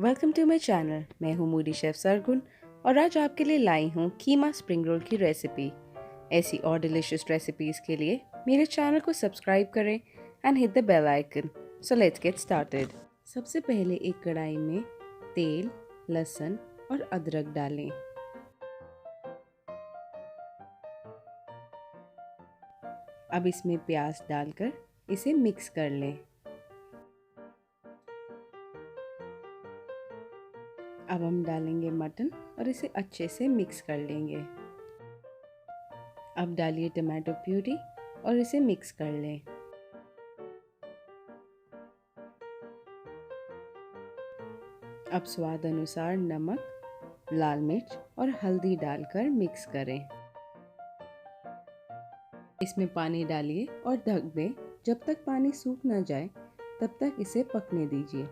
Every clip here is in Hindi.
Welcome to my channel. मैं हूँ मूडी शेफ सरगुन और आज आपके लिए लाई हूँ कीमा स्प्रिंग रोल की रेसिपी। ऐसी और डिलिशियस रेसिपीज़ के लिए मेरे चैनल को सब्सक्राइब करें and hit the bell icon. So let's get started. सबसे पहले एक कढ़ाई में तेल, लहसुन और अदरक डालें। अब इसमें प्याज डालकर इसे मिक्स कर लें। अब हम डालेंगे मटन और इसे अच्छे से मिक्स कर लेंगे। अब डालिए टमाटो प्यूरी और इसे मिक्स कर लें। अब स्वाद अनुसार नमक, लाल मिर्च और हल्दी डालकर मिक्स करें। इसमें पानी डालिए और ढक दें। जब तक पानी सूख न जाए तब तक इसे पकने दीजिए।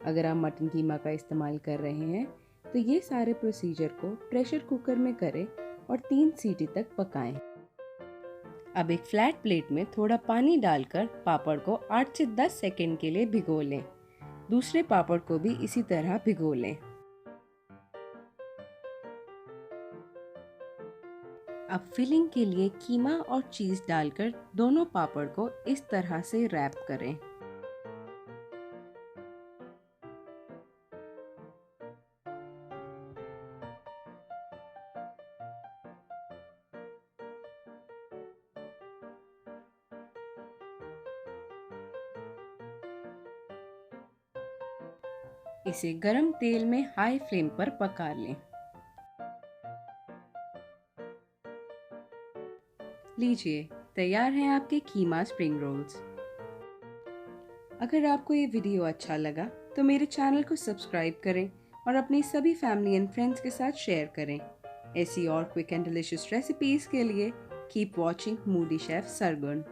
अगर आप मटन कीमा का इस्तेमाल कर रहे हैं तो ये सारे प्रोसीजर को प्रेशर कुकर में करें और 3 सीटी तक पकाएं। अब एक फ्लैट प्लेट में थोड़ा पानी डालकर पापड़ को 8 से 10 सेकंड के लिए भिगो लें। दूसरे पापड़ को भी इसी तरह भिगो लें। अब फिलिंग के लिए कीमा और चीज़ डालकर दोनों पापड़ को इस तरह से रैप करें। इसे गरम तेल में हाई फ्लेम पर पका लें। लीजिए, तैयार हैं आपके कीमा स्प्रिंग रोल्स। अगर आपको ये वीडियो अच्छा लगा तो मेरे चैनल को सब्सक्राइब करें और अपनी सभी फैमिली एंड फ्रेंड्स के साथ शेयर करें। ऐसी और क्विक एंड डिलिशियस रेसिपीज के लिए keep watching Moody chef Sargun.